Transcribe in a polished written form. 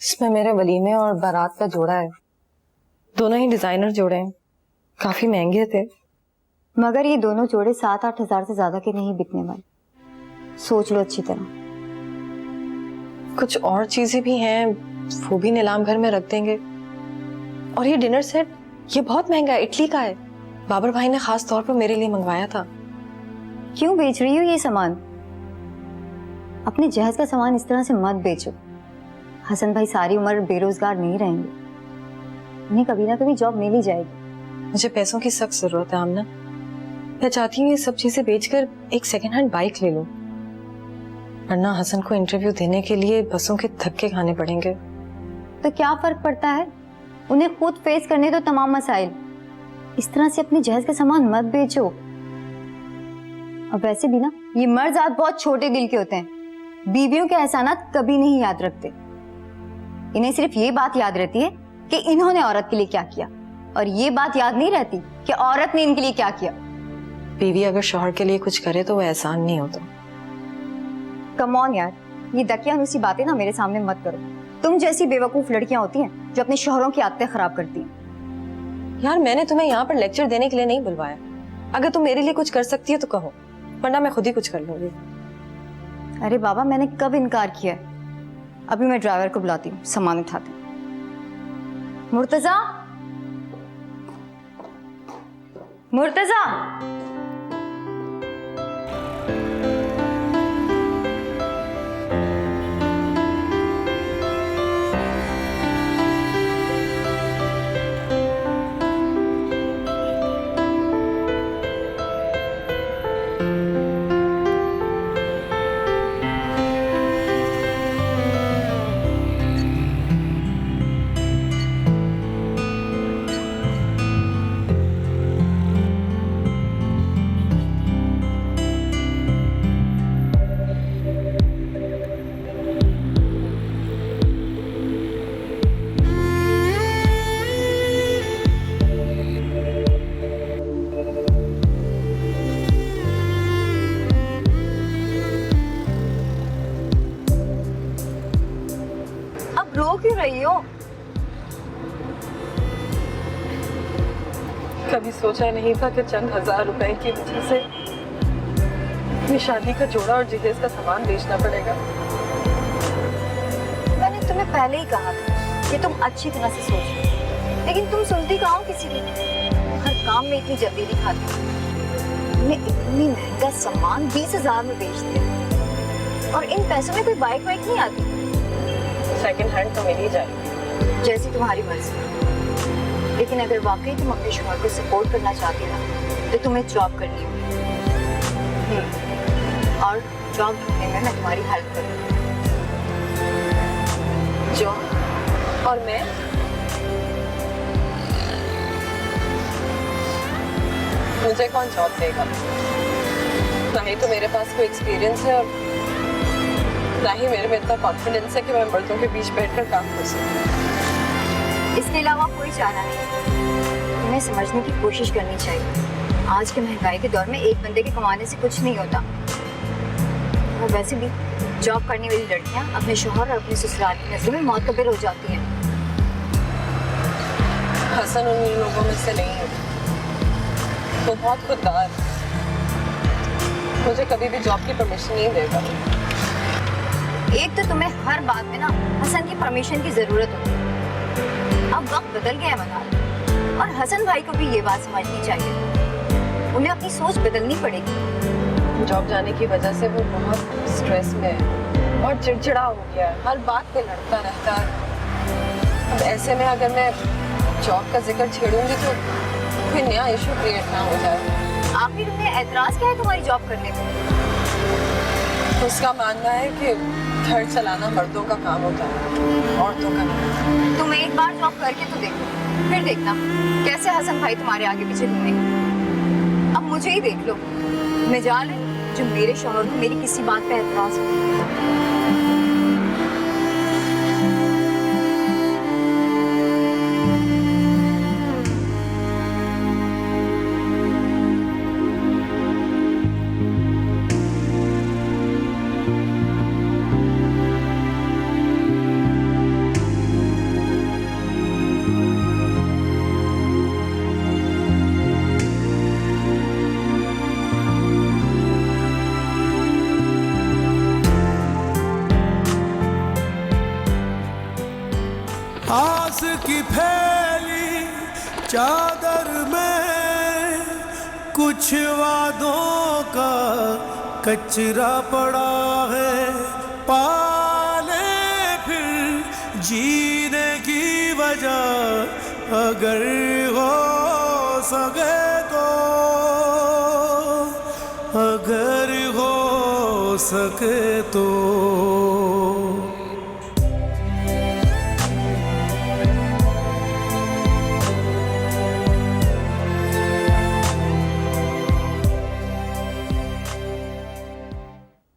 इसमें मेरे वलीमे और बारात का जोड़ा है, दोनों ही डिजाइनर जोड़े हैं, काफी महंगे थे। मगर ये दोनों जोड़े 7-8 हजार से ज्यादा के नहीं बिकने वाले, सोच लो अच्छी तरह। कुछ और चीजें भी हैं, वो भी नीलाम घर में रख देंगे। और ये डिनर सेट, ये बहुत महंगा है, इटली का है, बाबर भाई ने खास तौर पर मेरे लिए मंगवाया था। क्यों बेच रही हो ये सामान? अपने जहेज का सामान इस तरह से मत बेचो। हसन भाई सारी उम्र बेरोजगार नहीं रहेंगे, उन्हें कभी ना कभी जॉब मिल ही जाएगी। मुझे पैसों की सख्त जरूरत है आमना। मैं चाहती हूँ ये सब चीजें बेचकर एक सेकेंड हैंड बाइक ले लूं, वरना हसन को इंटरव्यू देने के लिए बसों के धक्के खाने पड़ेंगे। तो क्या फर्क पड़ता है, उन्हें खुद फेस करने दो तमाम मसाइल। इस तरह से अपने जहेज का सामान मत बेचो। अब वैसे भी ना ये मर्द बहुत छोटे दिल के होते हैं, बीवियों के एहसानात कभी नहीं याद रखते। इन्हें सिर्फ ये बात याद रहती है कि इन्होंने औरत के लिए क्या किया, और ये बात याद नहीं रहती कि औरत ने इनके लिए क्या किया। बीवी अगर शौहर के लिए कुछ करे तो वो एहसान नहीं होता। कम ऑन यार, ये दकियानूसी बातें ना मेरे सामने मत करो। तुम जैसी बेवकूफ लड़कियां होती हैं जो अपने शौहरों की आदतें खराब करती हैं। यार मैंने तुम्हें यहाँ पर लेक्चर देने के लिए नहीं बुलवाया। अगर तुम मेरे लिए कुछ कर सकती है तो कहो, वरना मैं खुद ही कुछ कर लूंगी। अरे बाबा, मैंने कब इनकार किया है? अभी मैं ड्राइवर को बुलाती हूँ, सामान उठाते हैं। मुर्तजा, मुर्तजा। रो क्यों रही हो? कभी सोचा नहीं था कि चंद हजार रुपए की वजह से अपनी शादी का जोड़ा और जहेज का सामान बेचना पड़ेगा। मैंने तुम्हें पहले ही कहा था कि तुम अच्छी तरह से सोचो, लेकिन तुम सुनती कहाँ हो किसी की? हर काम में इतनी जल्दी दिखाती। तुमने इतनी महंगा सामान 20,000 में बेच दिया, और इन पैसों में कोई बाइक वाइक नहीं आती। सेकंड हैंड तो मिल ही जाएगी। जैसी तुम्हारी मर्जी, लेकिन अगर वाकई तुम अपने शौहर को सपोर्ट करना चाहती हो ना, तो तुम्हें जॉब करनी होगी। और जॉब ढूंढने में मैं तुम्हारी हेल्प करूंगी। जॉब? और मैं? मुझे कौन जॉब देगा? ना ही तो मेरे पास कोई एक्सपीरियंस है, और ना ही मेरे में इतना कॉन्फिडेंस है कि मैं मर्दों के बीच बैठकर काम कर सकूं। इसके अलावा कोई चारा नहीं। तुम्हें समझने की कोशिश करनी चाहिए। आज के महंगाई के दौर में एक बंदे के कमाने से कुछ नहीं होता। और वैसे भी जॉब करने वाली लड़कियां अपने शौहर और अपने ससुराल की नजरों में मौतबर हो जाती हैं। हसन उन लोगों में से नहीं है, वो बहुत खुददार। मुझे कभी भी जॉब की परमिशन नहीं देगा। एक तो तुम्हें हर बात में ना हसन की परमिशन की जरूरत होती है। अब वक्त बदल गया है मनाल, और हसन भाई को भी ये बात समझनी चाहिए। उन्हें अपनी सोच बदलनी पड़ेगी। जॉब जाने की वजह से वो बहुत स्ट्रेस में है और चिड़चिड़ा हो गया है, हर बात पे लड़ता रहता है। अब ऐसे में अगर मैं जॉब का जिक्र छेड़ूंगी तो कोई नया इशू क्रिएट ना हो जाए। आखिर उन्हें एतराज क्या है तुम्हारी जॉब करने में? उसका मानना है कि घर चलाना मर्दों का काम होता है, औरतों का नहीं। तुम एक बार जॉब करके तो देखो, फिर देखना कैसे हसन भाई तुम्हारे आगे पीछे घूमेंगे। अब मुझे ही देख लो, मिजाल है जो मेरे शौहर को मेरी किसी बात पे एतराज हो। आस की फैली चादर में कुछ वादों का कचरा पड़ा है, पाले फिर जीने की वजह अगर हो सके तो, अगर हो सके तो।